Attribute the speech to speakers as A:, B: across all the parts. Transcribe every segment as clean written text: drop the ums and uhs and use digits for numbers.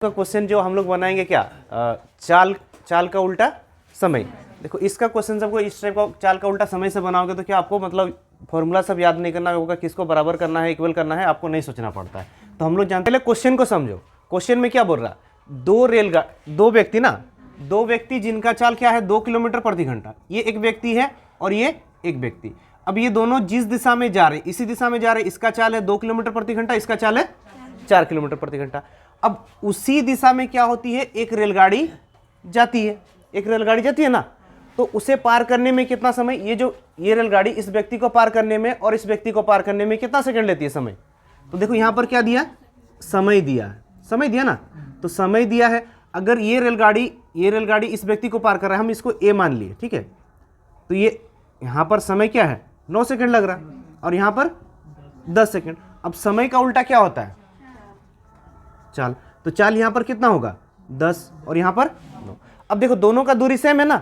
A: का क्वेश्चन जो हम लोग बनाएंगे क्या, चाल का उल्टा समय। देखो इसका क्वेश्चन सबको इस टाइप का चाल का उल्टा समय से बनाओगे तो क्या आपको मतलब फॉर्मूला सब याद नहीं करना होगा, किसको बराबर करना है, इक्वल करना है, आपको नहीं सोचना पड़ता है। तो हम लोग जानते हैं, क्वेश्चन को समझो। क्वेश्चन में क्या बोल रहा, दो व्यक्ति जिनका चाल क्या है 2 किलोमीटर प्रति घंटा। ये एक व्यक्ति है और ये एक व्यक्ति। अब ये दोनों जिस दिशा में जा रहे, इसी दिशा में जा रहे, इसका चाल है 2 किलोमीटर प्रति घंटा, इसका चाल है 4 किलोमीटर प्रति घंटा। अब उसी दिशा में क्या होती है, एक रेलगाड़ी जाती है ना, तो उसे पार करने में कितना समय, ये रेलगाड़ी इस व्यक्ति को पार करने में और इस व्यक्ति को पार करने में कितना सेकंड लेती है समय। तो देखो यहां पर क्या दिया, समय दिया ना, तो समय दिया है। अगर ये रेलगाड़ी इस व्यक्ति को पार कर रहा है, हम इसको ए मान लिए, ठीक है, तो ये यहां पर समय क्या है 9 सेकंड लग रहा है और यहां पर 10 सेकंड। अब समय का उल्टा क्या होता है, चाल। तो चाल यहां पर कितना होगा 10 और यहां पर 9। अब देखो दोनों का दूरी सेम है ना,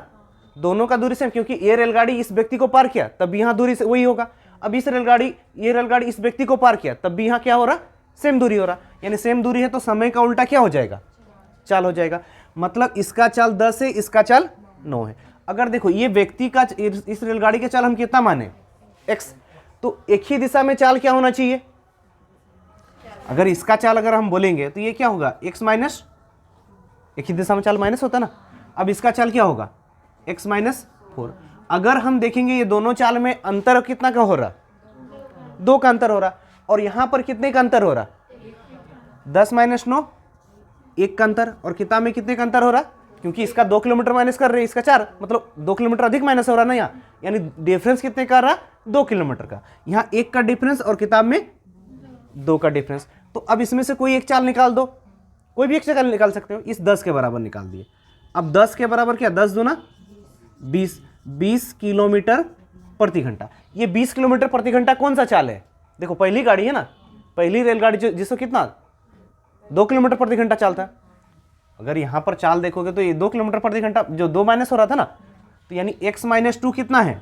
A: दोनों का दूरी सेम, क्योंकि ये रेलगाड़ी इस व्यक्ति को पार किया तब यहां दूरी से वही होगा। अब ये रेलगाड़ी इस व्यक्ति को पार किया तब भी यहां क्या हो रहा, सेम दूरी हो रहा, यानी सेम दूरी है तो समय का उल्टा क्या हो जाएगा, चाल हो जाएगा। मतलब इसका चाल 10 है, इसका चाल 9 है। अगर देखो ये व्यक्ति का, इस रेलगाड़ी का चाल हम कितना माने x, तो एक ही दिशा में चाल क्या होना चाहिए। अगर इसका चाल अगर हम बोलेंगे तो ये क्या होगा x माइनस, एक ही दिशा में चाल माइनस होता ना। अब इसका चाल क्या होगा x माइनस 4। अगर हम देखेंगे ये दोनों चाल में अंतर कितना का हो रहा, 2 का अंतर हो रहा, और यहां पर कितने का अंतर हो रहा 10 माइनस 9, 1 का अंतर। और किताब में कितने का अंतर हो रहा, क्योंकि इसका 2 किलोमीटर माइनस कर रहे हैं, इसका 4, मतलब 2 किलोमीटर अधिक माइनस हो रहा ना यहाँ, यानी डिफरेंस कितने का रहा 2 किलोमीटर का। यहाँ 1 का डिफरेंस और किताब में 2 का डिफरेंस। तो अब इसमें से कोई एक चाल निकाल दो, कोई भी एक चाल निकाल सकते हो। इस 10 के बराबर निकाल दिए। अब 10 के बराबर क्या, 10 दूना 20 किलोमीटर प्रति घंटा। ये 20 किलोमीटर प्रति घंटा कौन सा चाल है, देखो पहली गाड़ी है ना, पहली रेलगाड़ी जिसको कितना 2 किलोमीटर प्रति घंटा चलता है। अगर यहां पर चाल देखोगे तो ये 2 किलोमीटर प्रति घंटा, जो 2 माइनस हो रहा था ना, तो यानी x माइनस 2 कितना है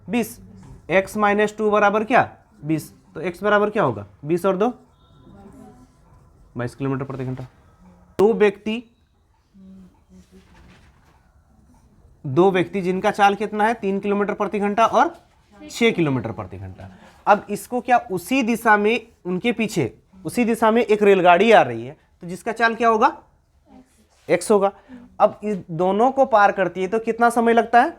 A: 20, x माइनस 2 बराबर क्या 20, तो x बराबर क्या होगा 20 और 2 22 किलोमीटर प्रति घंटा। दो व्यक्ति जिनका चाल कितना है 3 किलोमीटर प्रति घंटा और 6 किलोमीटर प्रति घंटा। अब इसको क्या, उसी दिशा में, उनके पीछे उसी दिशा में एक रेलगाड़ी आ रही है, तो जिसका चाल क्या होगा x होगा। अब इस दोनों को पार करती है तो कितना समय लगता है,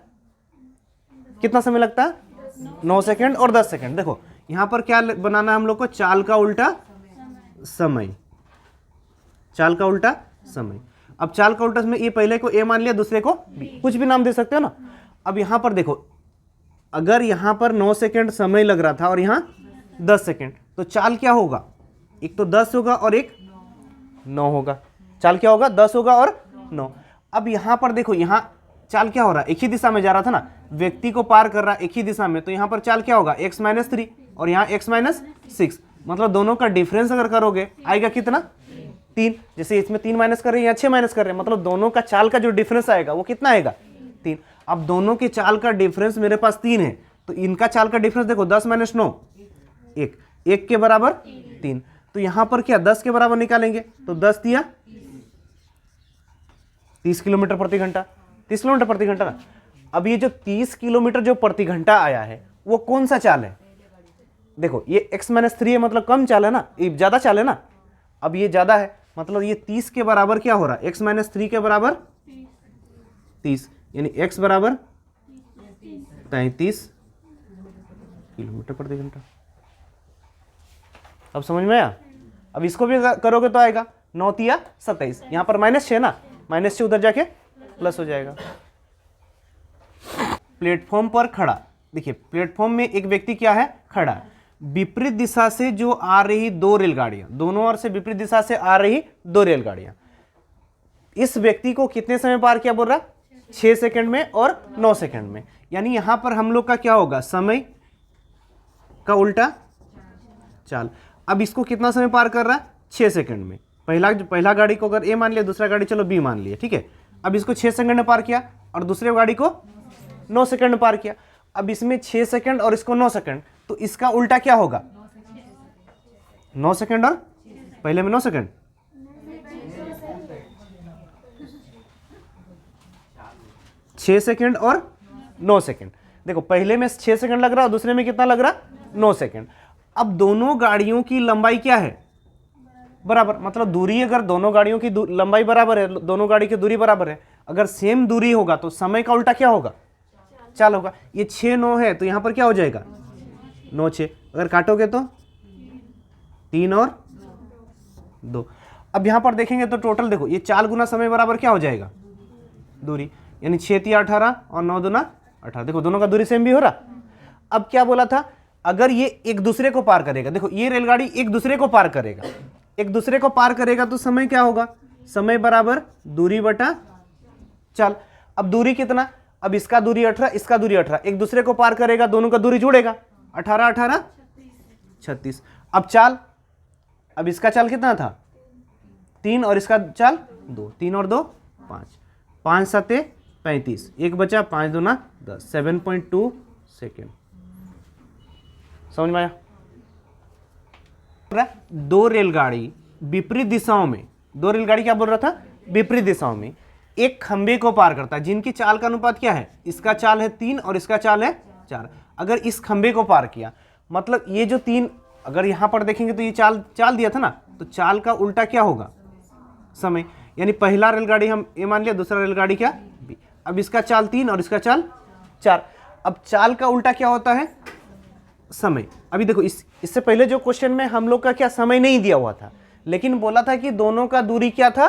A: 9 सेकंड और 10 सेकंड। देखो यहां पर क्या बनाना है हम लोग को, चाल का उल्टा समय, चाल का उल्टा समय। अब चाल का उल्टा समय, ये पहले को a मान लिया, दूसरे को b, कुछ भी नाम दे सकते हो ना। अब यहां पर देखो, अगर यहां पर 9 सेकंड समय लग रहा था और यहां 10 सेकंड, तो चाल क्या होगा, एक तो 10 होगा और एक 9 होगा। चाल क्या होगा 10 होगा और 9। अब यहां पर देखो, यहां चाल क्या हो रहा है, एक ही दिशा में जा रहा था ना, व्यक्ति को पार कर रहा है एक ही दिशा में, तो यहां पर चाल क्या होगा x माइनस 3 और यहां x माइनस 6। मतलब दोनों का डिफरेंस अगर करोगे आएगा कितना 3। जैसे इसमें 3 माइनस कर रहे हैं या 6 माइनस कर रहे हैं, मतलब दोनों का चाल का जो डिफरेंस आएगा वो कितना आएगा 3। अब दोनों के चाल का डिफरेंस मेरे पास 3 है, तो इनका चाल का डिफरेंस देखो 10 माइनस 9 1 के बराबर 3। तो यहां पर क्या 10 के बराबर निकालेंगे, तो 10 दिया 30 किलोमीटर प्रति घंटा, 30 किलोमीटर प्रति घंटा ना। अब ये जो 30 किलोमीटर जो प्रति घंटा आया है वो कौन सा चाल है, देखो ये x माइनस 3 है, मतलब कम चाल है ना, ये ज्यादा चाल है ना। अब ये ज्यादा है, मतलब ये 30 के बराबर क्या हो रहा है, x माइनस 3 के बराबर 30, यानी x बराबर 33 किलोमीटर प्रति घंटा। अब समझ में आया। अब इसको भी करोगे तो आएगा 9 तिया 27, यहां पर -6 ना, -6 उधर जाके प्लस हो जाएगा। प्लेटफॉर्म पर खड़ा, देखिए प्लेटफॉर्म में एक व्यक्ति क्या है खड़ा, विपरीत दिशा से जो आ रही 2 रेलगाड़ियां, दोनों ओर से विपरीत दिशा से आ रही 2 रेलगाड़ियां, इस व्यक्ति को कितने समय पार किया बोल रहा, 6 सेकंड में और 9 सेकंड में। यानी यहां पर हम लोग का क्या होगा, समय का उल्टा चाल। अब इसको कितना समय पार कर रहा है 6 सेकंड में। पहला गाड़ी को अगर a मान लिया, दूसरा गाड़ी चलो b मान लिया, ठीक है। अब इसको 6 सेकंड में पार किया और दूसरे गाड़ी को 9 सेकंड में पार किया। अब इसमें 6 सेकंड और इसको 9 सेकंड, तो इसका उल्टा क्या होगा 9 सेकंड और पहले में 9 सेकंड, 6 सेकंड और 9 सेकंड। देखो पहले में 6 सेकंड लग रहा और दूसरे में कितना लग रहा, 9 सेकंड। अब दोनों गाड़ियों की लंबाई क्या है, बराबर, मतलब दूरी, अगर दोनों गाड़ियों की लंबाई बराबर है, दोनों गाड़ी की दूरी बराबर है, अगर सेम दूरी होगा तो समय का उल्टा क्या होगा, चाल होगा। ये 6 9 है तो यहां पर क्या हो जाएगा, 9 6, अगर काटोगे तो 3 और 2। अब यहां पर देखेंगे तो टोटल देखो ये 4 गुना समय बराबर क्या हो जाएगा, दूरी, यानी 6 3 18 और 9 दूना 18। देखो दोनों का दूरी सेम भी हो रहा। अब क्या बोला था, अगर ये एक दूसरे को पार करेगा, देखो ये रेलगाड़ी एक दूसरे को पार करेगा, एक दूसरे को पार करेगा तो समय क्या होगा, समय बराबर दूरी बटा चाल। अब दूरी कितना, अब इसका दूरी 18, इसका दूरी 18, एक दूसरे को पार करेगा, दोनों का दूरी जुड़ेगा, 18 18 36। अब चाल, अब इसका चाल कितना था 3 और इसका चाल 2, 3 और 2 5, 5 7 35, एक बचा, 5 दूना 10, 7.2 सेकेंड। समझ में आया। दो रेलगाड़ी विपरीत दिशाओं में, दो रेलगाड़ी क्या बोल रहा था, विपरीत दिशाओं में एक खंबे को पार करता है, जिनकी चाल का अनुपात क्या है, इसका चाल है 3 और इसका चाल है 4। अगर इस खंबे को पार किया, मतलब ये जो 3, अगर यहां पर देखेंगे तो ये चाल दिया था ना, तो चाल का उल्टा क्या होगा, समय। यानी पहला रेलगाड़ी हम ए मान लिया, दूसरा रेलगाड़ी क्या बी। अब इसका चाल 3 और इसका चाल 4। अब चाल का उल्टा क्या होता है, समय। अभी देखो इससे पहले जो क्वेश्चन में हम लोग का क्या समय नहीं दिया हुआ था, लेकिन बोला था कि दोनों का दूरी क्या था,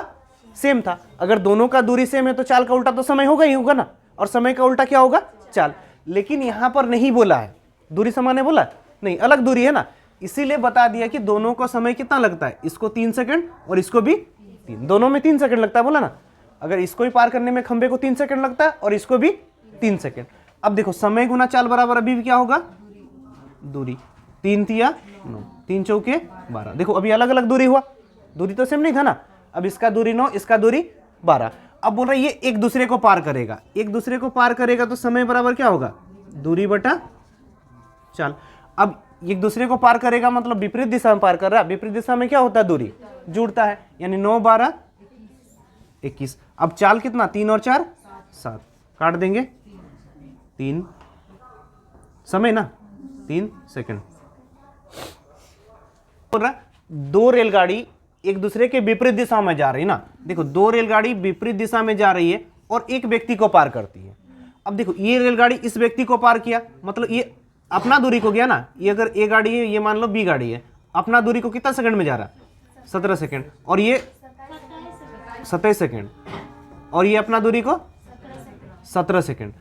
A: सेम था। अगर दोनों का दूरी सेम है तो चाल का उल्टा तो समय होगा ही होगा ना, और समय का उल्टा क्या होगा, चाल। लेकिन यहां पर नहीं बोला है दूरी समान है, बोला नहीं, अलग दूरी है ना, इसीलिए बता दिया कि दोनों को समय कितना लगता है, इसको 3 सेकंड और इसको भी 3, दोनों में 3 सेकंड लगता है, बोला ना। अगर इसको ही पार करने में खंबे को 3 सेकंड लगता है और इसको भी 3 सेकंड। अब देखो समय गुना चाल बराबर अभी भी क्या होगा, दूरी, 3 तिया 9, 3 चौके 12। देखो अभी अलग अलग दूरी हुआ, दूरी तो सेम नहीं था ना। अब इसका दूरी 9, इसका दूरी 12। अब बोल रहा है ये एक दूसरे को पार करेगा, एक दूसरे को पार करेगा तो समय बराबर क्या होगा, दूरी बटा चाल। अब एक दूसरे को पार करेगा मतलब विपरीत दिशा में पार कर रहा है, विपरीत दिशा में क्या होता है, दूरी जुड़ता है, यानी 9 12 21। अब चाल कितना, 3 और 4 7, काट देंगे 3, समय ना 3 सेकंड। दो रेलगाड़ी एक दूसरे के विपरीत दिशा में जा रही ना, देखो दो रेलगाड़ी विपरीत दिशा में जा रही है और एक व्यक्ति को पार करती है। अब देखो ये रेलगाड़ी इस व्यक्ति को पार किया, मतलब ये अपना दूरी को गया ना, ये अगर ए गाड़ी है, ये मान लो बी गाड़ी है, अपना दूरी को कितना सेकंड में जा रहा है, 17 सेकंड, और ये 27 सेकंड, और ये अपना दूरी को 17 सेकंड।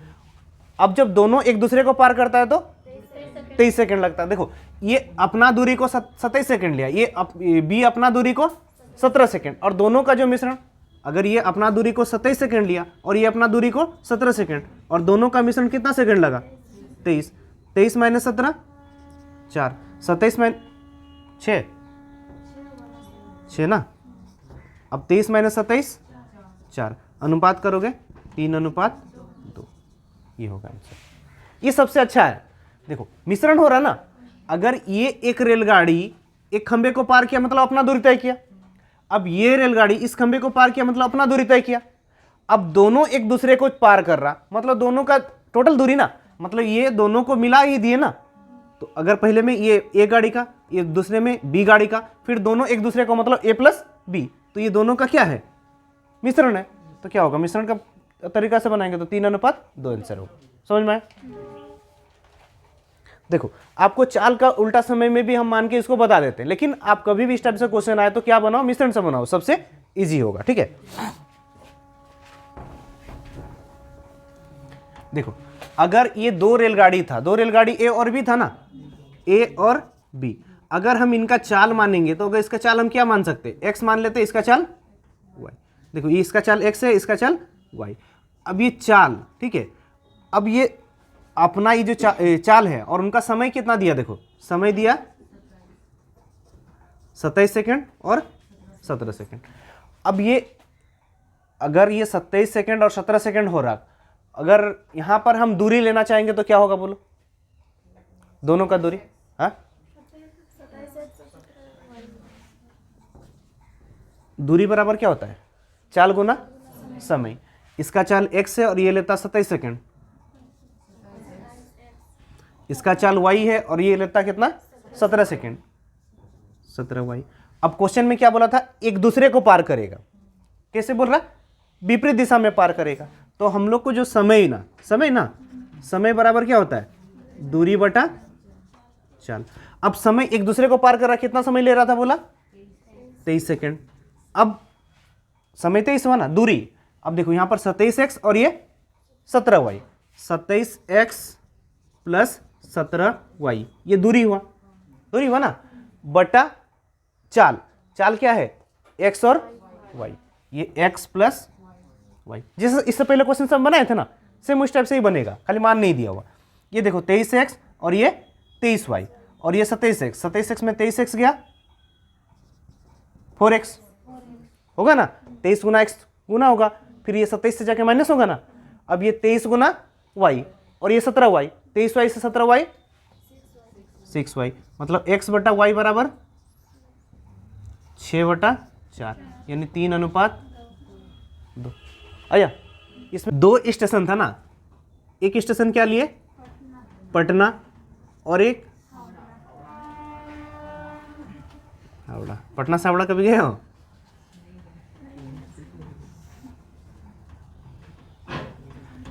A: अब जब दोनों एक दूसरे को पार करता है तो 23 सेकंड लगता है। देखो ये अपना दूरी को 27 सेकंड लिया, ये बी अपना दूरी को 17 सेकंड, और दोनों का जो मिश्रण, अगर ये अपना दूरी को 27 सेकंड लिया और ये अपना दूरी को 17 सेकंड, और दोनों का मिश्रण कितना सेकंड लगा, 23। 23 माइनस 17 4, 27 माइनस 6 ना। अब 23 माइनस 27 4, अनुपात करोगे 3:2, ये होगा आंसर। ये सबसे अच्छा है। देखो मिश्रण हो रहा ना, अगर ये एक रेलगाड़ी एक खंबे को पार किया मतलब अपना दूरी तय किया, अब ये रेलगाड़ी इस खंबे को पार किया मतलब अपना दूरी तय किया। अब दोनों एक दूसरे को पार कर रहा, मतलब दोनों का टोटल दूरी ना, मतलब ये दोनों को मिला ही दिए ना। तो अगर पहले में ये ए गाड़ी का, ये दूसरे में बी गाड़ी का, फिर दोनों एक दूसरे को मतलब ए प्लस बी, तो ये दोनों का क्या है, मिश्रण है। तो क्या होगा, मिश्रण का तरीका से बनाएंगे तो 3:2 आंसर होगा। समझ में आया। देखो आपको चाल का उल्टा समय में भी हम मान के इसको बता देते हैं, लेकिन आप कभी भी इस टाइप से क्वेश्चन आए तो क्या बनाओ, मिश्रण से बनाओ, सबसे इजी होगा। ठीक है, देखो अगर ये दो रेलगाड़ी था, दो रेलगाड़ी ए और बी था ना, ए और बी, अगर हम इनका चाल मानेंगे तो अगर इसका चाल हम क्या मान सकते, एक्स मान लेते, इसका चाल वाई। देखो ये इसका चाल एक्स है, इसका चाल वाई। अब ये चाल, ठीक है, अब ये अपना ये जो चाल है और उनका समय कितना दिया, देखो समय दिया 27 सेकंड और 17 सेकंड। अब ये अगर ये 27 सेकंड और 17 सेकंड हो रहा, अगर यहां पर हम दूरी लेना चाहेंगे तो क्या होगा, बोलो दोनों का दूरी, हाँ दूरी बराबर क्या होता है, चाल गुना समय। इसका चाल x है और ये लेता 27 सेकेंड, इसका चाल y है और ये लेता कितना 17 सेकेंड, 17y। अब क्वेश्चन में क्या बोला था, एक दूसरे को पार करेगा, कैसे बोल रहा, विपरीत दिशा में पार करेगा। तो हम लोग को जो समय बराबर क्या होता है, दूरी बटा चाल। अब समय एक दूसरे को पार कर रहा, कितना समय ले रहा था बोला 23 सेकेंड। अब समय 23 हुआ ना, दूरी, अब देखो यहां पर 27x और ये 17y, 27x प्लस 17y, ये दूरी हुआ ना, बटा चाल क्या है x और y, ये x प्लस y। जैसे इससे पहले क्वेश्चन सब बनाए थे ना, सेम उस टाइप से ही बनेगा, खाली मान नहीं दिया हुआ। ये देखो 23x और ये 23y और ये 27x, 27x में 23x गया 4x होगा ना, 23 गुना x गुना होगा, फिर ये 27 से जाके माइनस होगा ना। अब ये 23 गुना y और ये 17y, 23y से 17y 6y, मतलब x बटा y बराबर 6/4, यानी 3:2। आया, इसमें 2 स्टेशन था ना, एक स्टेशन क्या लिए पटना और एक हावड़ा। पटना से हावड़ा कभी गए हो?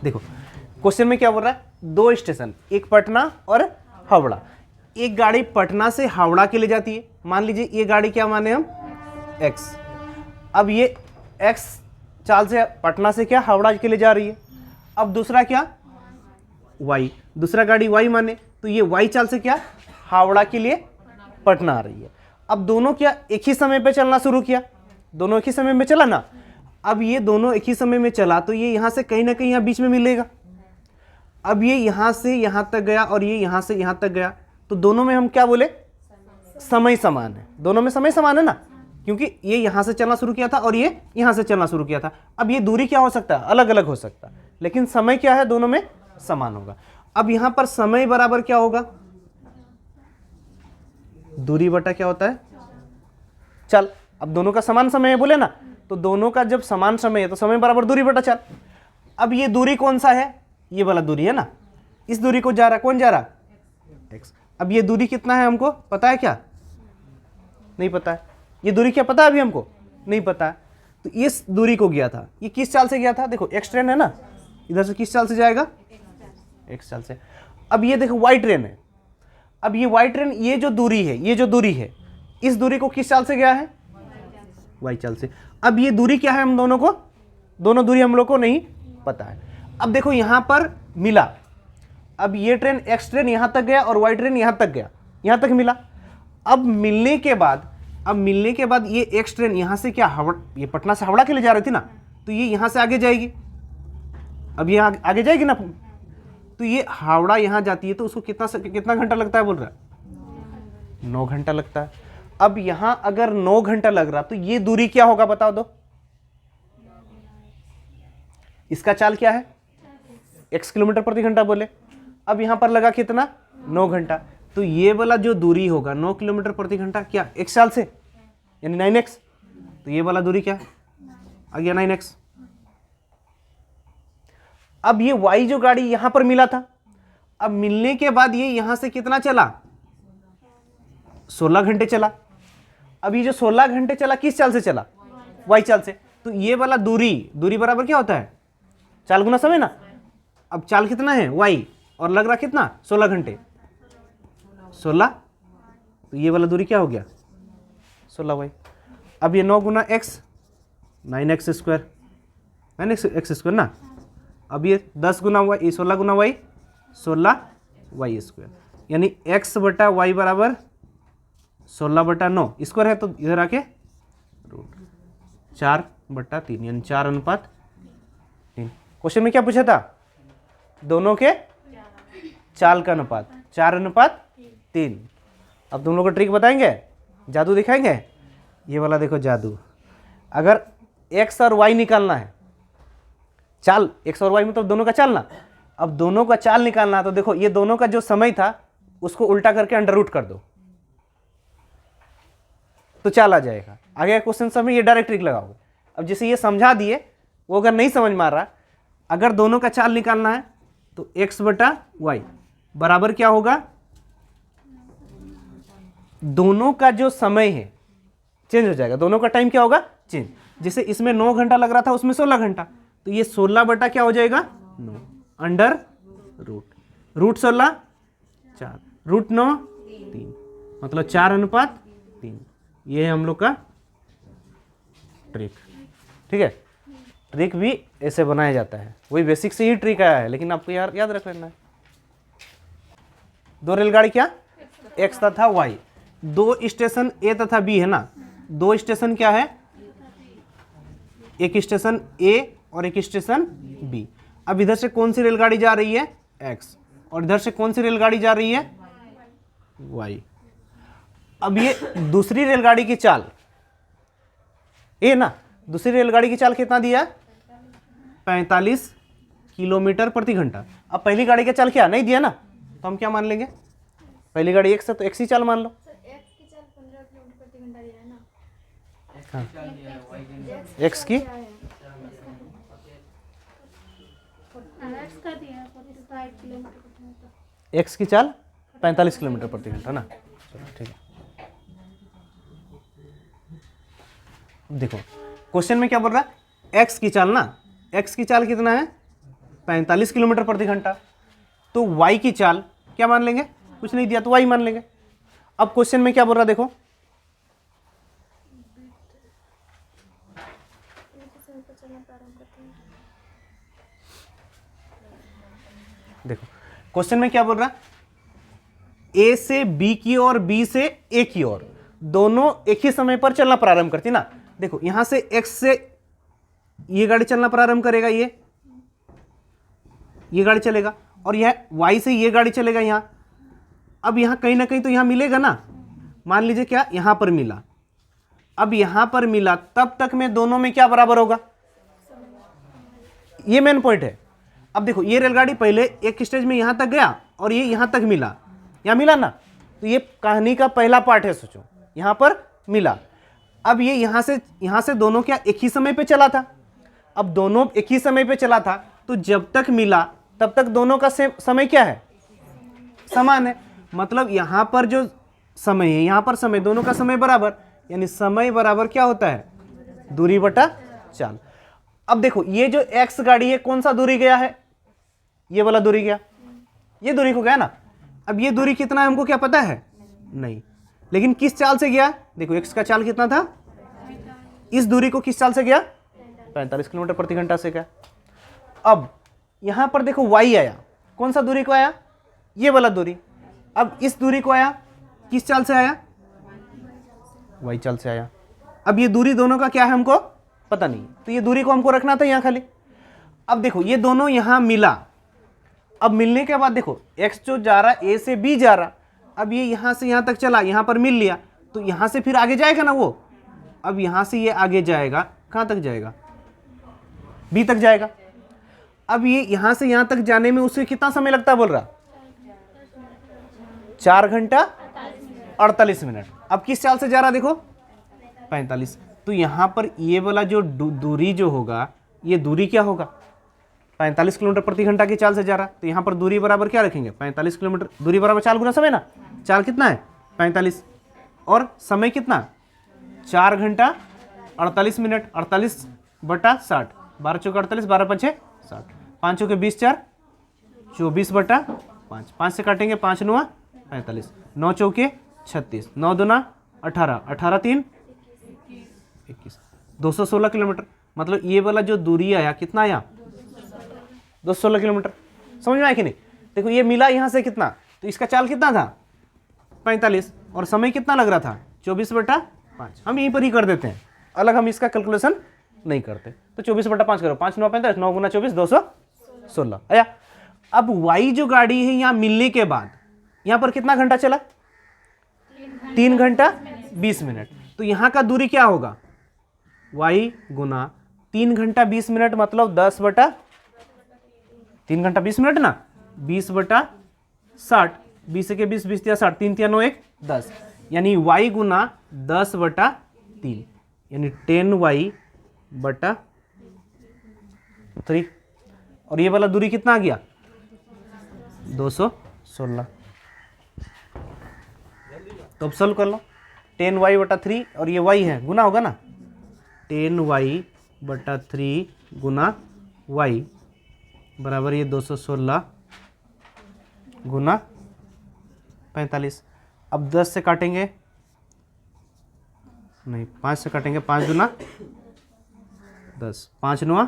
A: देखो क्वेश्चन में क्या बोल रहा है, 2 स्टेशन, एक पटना और हावड़ा। एक गाड़ी पटना से हावड़ा के लिए जाती है, मान लीजिए ये गाड़ी क्या माने हम x। अब ये x चाल से पटना से क्या हावड़ा के लिए जा रही है। अब दूसरा क्या y, दूसरा गाड़ी y माने, तो ये y चाल से क्या हावड़ा के लिए पटना आ रही है। अब दोनों क्या एक ही समय पे चलना शुरू किया, दोनों एक ही समय में चला ना। अब ये दोनों एक ही समय में चला तो ये यहां से कहीं ना कहीं यहाँ बीच में मिलेगा। अब ये यहां से यहां तक गया और ये यहां से यहां तक गया, तो दोनों में हम क्या बोले, समय समान है। दोनों में समय समान है ना, क्योंकि ये यहां से चलना शुरू किया था और ये यहां से चलना शुरू किया था। अब ये दूरी क्या हो सकता है, अलग अलग हो सकता है, लेकिन समय क्या है, दोनों में समान होगा। अब यहां पर समय बराबर क्या होगा, दूरी बटा क्या होता है चल। अब दोनों का समान समय है बोले ना, तो दोनों का जब समान समय है तो समय बराबर दूरी बटा चल। अब ये दूरी कौन सा है, ये वाला दूरी है ना, इस दूरी को जा रहा, कौन जा रहा x। अब ये दूरी कितना है हमको पता है क्या, नहीं पता है। ये दूरी क्या पता है अभी हमको, नहीं पता है। तो इस दूरी को गया था, ये किस चाल से गया था, देखो x ट्रेन है ना, इधर से किस चाल से जाएगा, x चाल से। अब ये देखो y ट्रेन है, अब ये y ट्रेन, ये जो दूरी है, इस दूरी को किस चाल से गया है, y चाल से। अब ये दूरी क्या है, हम दोनों को, दोनों दूरी हम लोग को नहीं पता है। अब देखो यहां पर मिला, अब ये ट्रेन x ट्रेन यहां तक गया और y ट्रेन यहां तक गया, यहां तक मिला। अब मिलने के बाद ये x ट्रेन यहां से क्या हावड़ा, ये पटना से हावड़ा के लिए जा रही थी ना, तो ये यहां से आगे जाएगी। अब ये आगे जाएगी ना, तो ये हावड़ा यहां जाती है, तो उसको कितना घंटा लगता है बोल रहा है, 9 घंटा लगता है। अब यहां अगर 9 घंटा लग रहा, तो ये दूरी क्या होगा बताओ दो, इसका चाल क्या है x किलोमीटर प्रति घंटा बोले। अब यहां पर लगा कितना 9 घंटा, तो ये वाला जो दूरी होगा 9 किलोमीटर प्रति घंटा क्या x चाल से, यानी 9x। तो ये वाला दूरी क्या आ गया 9x। अब ये y जो गाड़ी यहां पर मिला था, अब मिलने के बाद ये यहां से कितना चला, 16 घंटे चला। अब ये जो 16 घंटे चला किस चाल से चला, y चाल से। तो ये वाला दूरी बराबर क्या होता है, चाल गुना समय ना। अब चाल कितना है y और लग रहा कितना 16 घंटे, 16, तो ये वाला दूरी क्या हो गया 16y। अब ये 9 गुना x 9x square, 9x square ना। अब ये 10 गुना y, 16 गुना y 16y स्क्वायर, यानी x बटा y बराबर 16/9 स्क्वायर है, तो इधर आके रूट 4/3, यानी 4:3। क्वेश्चन में क्या पूछा था, दोनों के चाल का अनुपात 4:3। अब तुम लोग को ट्रिक बताएंगे, जादू दिखाएंगे। ये वाला देखो जादू, अगर x और y निकालना है, चाल x और y मतलब दोनों का चाल ना। अब दोनों का चाल निकालना है, तो देखो ये दोनों का जो समय था उसको उल्टा करके अंडर रूट कर दो, तो चाल आ जाएगा। आगे क्वेश्चन सब में ये डायरेक्ट ट्रिक लगाओगे। अब जैसे ये समझा दिए, वो अगर नहीं समझ में आ रहा, अगर दोनों का चाल निकालना है तो x बटा वाई बराबर क्या होगा, दोनों का जो समय है चेंज हो जाएगा, दोनों का टाइम क्या होगा चेंज। जैसे इसमें 9 घंटा लग रहा था, उसमें 16 घंटा, तो ये 16 बटा क्या हो जाएगा 9 अंडर रूट 16 4 रूट 9 3, मतलब 4:3। ये है हम लोग का ट्रिक। ठीक है, ट्रिक भी ऐसे बनाया जाता है, वही बेसिक से ही ट्रिक आया है, लेकिन आपको याद रख लेना है। दो रेलगाड़ी क्या, एक्स तथा वाई, दो स्टेशन ए तथा बी है ना, दो स्टेशन क्या है, एक स्टेशन ए और एक स्टेशन बी। अब इधर से कौन सी रेलगाड़ी जा रही है, एक्स, और इधर से कौन सी रेलगाड़ी जा रही है, वाई। अब ये दूसरी रेलगाड़ी की चाल ए ना, दूसरी रेलगाड़ी की चाल कितना दिया, 45 किलोमीटर प्रति घंटा। अब पहली गाड़ी का चाल क्या नहीं दिया ना, तो हम क्या मान लेंगे, पहली गाड़ी एक्स है तो एक्स ही चाल मान लो। हाँ, एक्स की एक्स की चाल 45 किलोमीटर प्रति घंटा ना। चलो ठीक है, देखो क्वेश्चन में क्या बोल रहा है, एक्स की चाल ना, एक्स की चाल कितना है 45 किलोमीटर प्रति घंटा, तो वाई की चाल क्या मान लेंगे, कुछ नहीं दिया तो वाई मान लेंगे। अब क्वेश्चन में क्या बोल रहा है, देखो देखो क्वेश्चन में क्या बोल रहा है, ए से बी की ओर, बी से ए की ओर, दोनों एक ही समय पर चलना प्रारंभ करती ना। देखो यहां से एक्स से ये गाड़ी चलना प्रारंभ करेगा, ये गाड़ी चलेगा, और यह वाई से ये गाड़ी चलेगा यहां। अब यहां कहीं ना कहीं तो यहां मिलेगा ना, मान लीजिए क्या यहां पर मिला, अब यहां पर मिला, तब तक में दोनों में क्या बराबर होगा, ये मेन पॉइंट है। अब देखो ये रेलगाड़ी पहले एक स्टेज में यहां तक गया और ये यहां तक मिला, यहां मिला ना, तो ये कहानी का पहला पार्ट है, सोचो यहां पर मिला। अब ये यहां से दोनों क्या एक ही समय पे चला था, अब दोनों एक ही समय पे चला था, तो जब तक मिला तब तक दोनों का समय क्या है, समान है। मतलब यहां पर जो समय है, यहां पर समय, दोनों का समय बराबर, यानी समय बराबर क्या होता है, दूरी बटा चाल। अब देखो ये जो एक्स गाड़ी है कौन सा दूरी गया है, ये वाला दूरी गया, ये दूरी को गया ना। अब ये दूरी कितना है हमको क्या पता है, नहीं, लेकिन किस चाल से गया, देखो एक्स का चाल कितना था, इस दूरी को किस चाल से गया, 45 किलोमीटर प्रति घंटा से गया। अब यहां पर देखो वाई आया, कौन सा दूरी को आया, ये वाला दूरी। अब इस दूरी को आया, किस चाल से आया, वाई चाल से आया। अब ये दूरी दोनों का क्या है हमको पता नहीं, तो ये दूरी को हमको रखना था यहां खाली। अब देखो ये दोनों यहां मिला, अब मिलने के बाद देखो एक्स जो जा रहा ए से बी जा रहा, अब ये यहां से यहां तक चला, यहां पर मिल लिया, तो यहां से फिर आगे जाएगा ना वो। अब यहां से ये आगे जाएगा, कहां तक जाएगा, बी तक जाएगा। अब ये यहां से यहां तक जाने में उसे कितना समय लगता है बोल रहा, 4 घंटा 48 मिनट। अब किस चाल से जा रहा देखो 45, तो यहां पर ये वाला जो दूरी जो होगा, ये दूरी क्या होगा, 45 किलोमीटर प्रति घंटा की चाल से जा रहा, तो यहां पर दूरी बराबर क्या रखेंगे, 45 किलोमीटर, दूरी बराबर चाल गुना समय ना, चाल कितना है 45 और समय कितना 4 घंटा 48 मिनट, 48 बटा 60, 12 चौके 48, 12 पछे 60, 5 चौके 20 4 24 बटा 5, 5 से काटेंगे 5 9 45, 9 चौके 36, 9 दूना 18, 18 3 21, 216 किलोमीटर। मतलब ये वाला जो दूरी आया कितना आया 216 किलोमीटर। समझ में आया कि नहीं, देखो ये मिला यहाँ से कितना, तो इसका चाल कितना था 45 और समय कितना लग रहा था 24 बटा 5। हम यहीं पर ही कर देते हैं, अलग हम इसका कैलकुलेशन नहीं करते। तो 24 बटा 5 करो, 5 9 45, 9 गुना 24 216 आया। अब वाई जो गाड़ी है यहाँ मिलने के बाद यहाँ पर कितना घंटा चला 3 घंटा 20 मिनट, तो यहाँ का दूरी क्या होगा वाई गुना 3 घंटा 20 मिनट, मतलब 10 बटा 3 घंटा 20 मिनट ना, 20 बटा 60, 20 के 20 20 60, 3 3 9 1 10, यानी y गुना 10 बटा 3, यानी 10y बटा 3 और ये वाला दूरी कितना आ गया 216। तो अब सॉल्व कर लो 10y/3 और ये y है गुना होगा ना 10y/3 गुना y बराबर ये 216 गुना 45। अब 10 से काटेंगे नहीं 5 से काटेंगे 5 दूना 10 5 9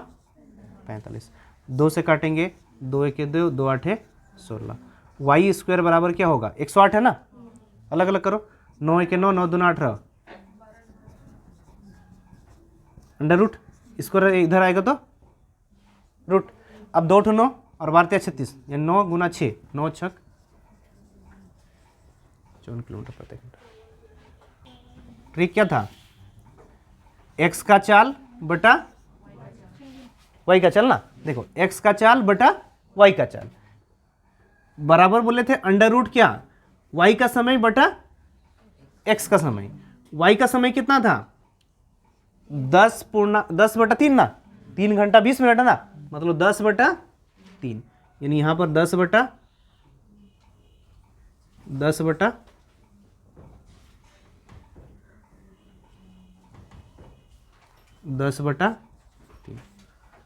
A: 45 2 से काटेंगे 2 1 2 2 8 16 वाई स्क्वायर बराबर क्या होगा 108 है ना। अलग अलग करो 9 1 9 9 2 18 अंडर रूट स्क्वायर इधर आएगा तो रूट। अब 2 9 और 12 36 ये 9 गुना 6 9 6 54 किलोमीटर प्रति घंटा। ट्रिक क्या था x का चाल बटा y का चाल ना। देखो x का चाल बटा y का चाल बराबर बोले थे अंडर रूट क्या y का समय बटा x का समय। y का समय कितना था 10/3 ना 3 घंटा 20 मिनट है ना मतलब 10/3 यानी यहां पर 10/3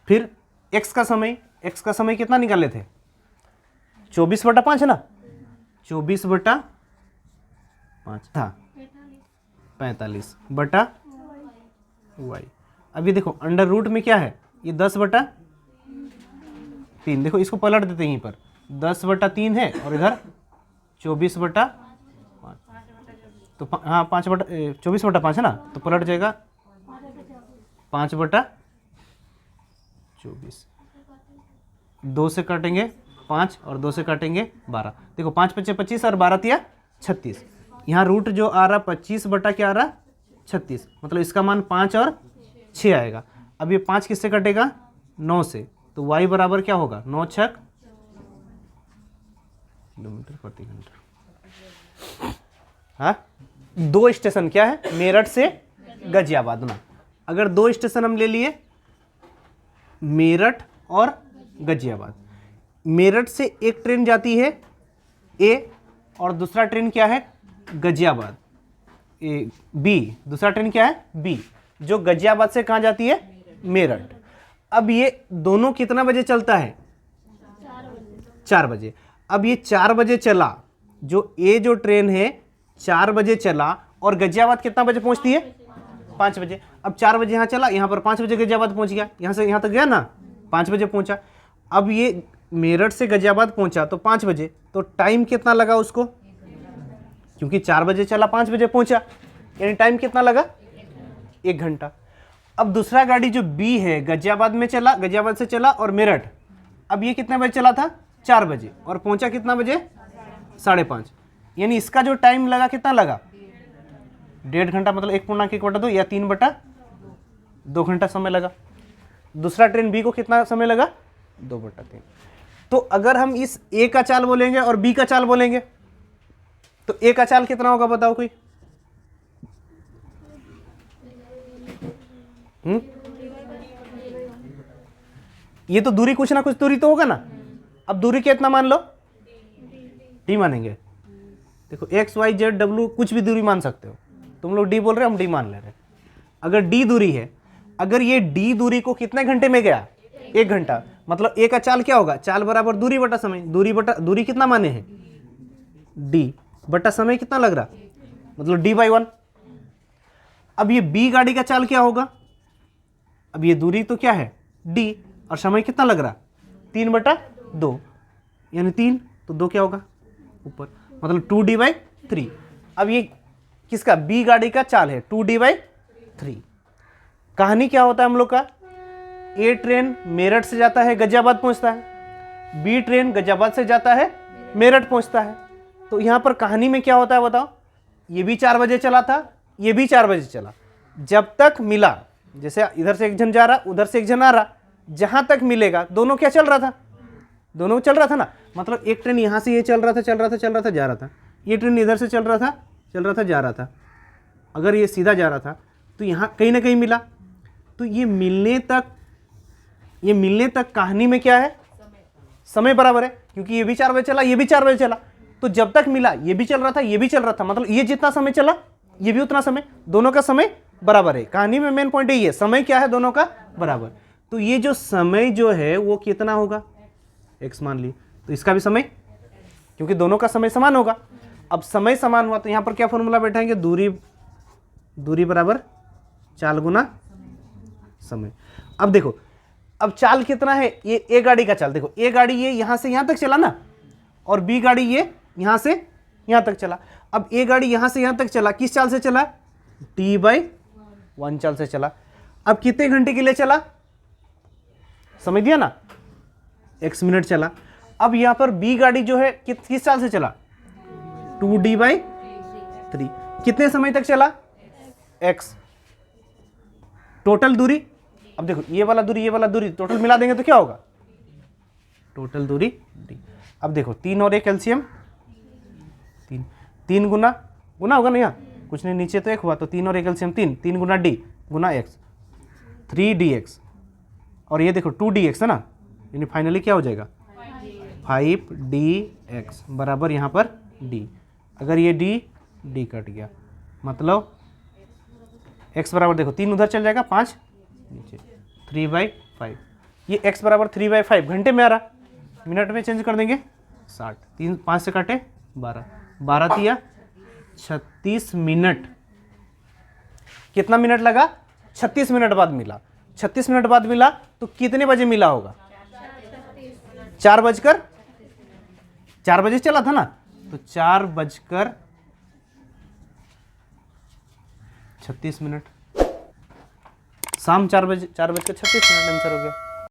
A: फिर x का समय कितना निकाले थे 24/5 है ना 24/5 था 45/y। अब ये देखो अंडर रूट में क्या है ये 10/3 देखो इसको पलट देते हैं यहीं पर 10/3 है और इधर 24/5 तो हाँ 24/5 है ना तो पलट जाएगा 5/24। 2 से काटेंगे 5 और 2 से काटेंगे 12। देखो 5 5 25 और 12 तिया 36। यहाँ रूट जो आ रहा 25 बटा क्या आ रहा 36 मतलब इसका मान 5 और 6 आएगा। अब ये 5 किससे कटेगा 9 से तो y बराबर क्या होगा 9 6 किलोमीटर प्रति घंटा। हाँ 2 स्टेशन क्या है मेरठ से गाजियाबाद ना। अगर 2 स्टेशन हम ले लिए मेरठ और गाजियाबाद मेरठ से एक ट्रेन जाती है ए और दूसरा ट्रेन क्या है गाजियाबाद बी। दूसरा ट्रेन क्या है बी जो गाजियाबाद से कहाँ जाती है मेरठ। अब ये दोनों कितना बजे चलता है 4 बजे। अब ये 4 बजे चला जो जो ट्रेन है 4 बजे चला और गाजियाबाद कितना बजे पहुंचती है 5 बजे। अब 4 बजे यहाँ चला यहाँ पर 5 बजे गाजियाबाद पहुंच गया यहाँ से यहाँ तक गया ना 5 बजे पहुंचा। अब ये मेरठ से गाजियाबाद पहुंचा तो 5 बजे तो टाइम कितना लगा उसको क्योंकि 4 बजे चला 5 बजे पहुंचा यानी टाइम कितना लगा 1 घंटा। अब दूसरा गाड़ी जो बी है गाजियाबाद से चला और मेरठ अब ये कितने बजे चला था 4 बजे और पहुंचा कितना बजे 5:30 यानी इसका जो टाइम लगा कितना लगा 1.5 घंटा मतलब 1.1/2 या 3/2 घंटा समय लगा। दूसरा ट्रेन बी को कितना समय लगा 2/3। तो अगर हम इस ए का चाल बोलेंगे और बी का चाल बोलेंगे तो ए का चाल कितना होगा बताओ कोई ये तो दूरी कुछ ना कुछ दूरी तो होगा ना। अब दूरी कितना मान लो डी मानेंगे। देखो एक्स वाई जेड डब्ल्यू कुछ भी दूरी मान सकते हो तुम लोग डी बोल रहे हो हम डी मान ले रहे हैं। अगर डी दूरी है अगर ये डी दूरी को कितने घंटे में गया 1 घंटा मतलब ए का चाल क्या होगा चाल बराबर दूरी बटा समय। दूरी कितना माने हैं डी बटा समय कितना लग रहा मतलब d/1। अब ये बी गाड़ी का चाल क्या होगा अब ये दूरी तो क्या है d और समय कितना लग रहा 3/2 यानी 3 तो 2 क्या होगा ऊपर मतलब 2d/3। अब ये किसका बी गाड़ी का चाल है 2d/3। कहानी क्या होता है हम लोग का ए ट्रेन मेरठ से जाता है गाजियाबाद पहुंचता है बी ट्रेन गाजियाबाद से जाता है मेरठ पहुंचता है। तो यहां पर कहानी में क्या होता है बताओ ये भी 4 बजे चला था ये भी 4 बजे चला जब तक मिला जैसे इधर से एक जन जा रहा उधर से एक जन आ रहा जहां तक मिलेगा दोनों क्या चल रहा था दोनों चल रहा था ना। मतलब एक ट्रेन यहां से ये चल रहा था जा रहा था ये ट्रेन इधर से चल रहा था जा रहा था। अगर ये सीधा जा रहा था तो यहां कहीं ना कहीं मिला तो ये मिलने तक ये मिलने तक कहानी में क्या है, समय बराबर है, क्योंकि ये भी 4 बजे चला, ये भी 4 बजे चला। तो जब तक मिला ये भी चल रहा था, ये भी चल रहा था, मतलब ये जितना समय चला ये भी उतना समय, दोनों का समय बराबर है। कहानी में मेन पॉइंट यही है, समय क्या है, दोनों का बराबर। तो ये जो समय जो है वो कितना होगा, x मान ली, तो इसका भी समय, क्योंकि दोनों का समय समान होगा। अब समय समान हुआ तो यहां पर क्या फॉर्मूला बैठाएंगे, दूरी बराबर चाल गुना समय। अब देखो, अब चाल कितना है, ये ए गाड़ी का चाल, देखो ए गाड़ी ये यहां से यहां तक चला ना, और बी गाड़ी ये यहां से यहां तक चला। अब ए गाड़ी यहां से यहां तक चला, किस चाल से चला, t/1 चाल से चला। अब कितने घंटे के लिए चला, समझ दिया ना, x मिनट चला। अब यहां पर बी गाड़ी जो है किस चाल से चला, 2d/3, कितने समय तक चला, x। टोटल दूरी, अब देखो ये वाला दूरी टोटल मिला देंगे तो क्या होगा, टोटल दूरी d। अब देखो 3 और 1 एलसीएम 3 गुना होगा ना, यहाँ कुछ नहीं, नीचे तो 1 हुआ, तो 3 और 1 एलसीएम 3 गुना d गुना x, 3dx, और ये देखो 2dx है ना, यानी फाइनली क्या हो जाएगा, 5dx बराबर यहाँ पर d। अगर ये d कट गया, मतलब x बराबर देखो 3 उधर चल जाएगा, 5 नीचे, 3/5। ये x बराबर 3/5 घंटे में आ रहा, मिनट में चेंज कर देंगे 60, 3 5 से काटे 12 दिया 36 मिनट। कितना मिनट लगा, 36 मिनट बाद मिला। 36 मिनट बाद मिला तो कितने बजे मिला होगा, 4 बजे चला था ना, तो 4:36, शाम 4:36 आंसर हो गया।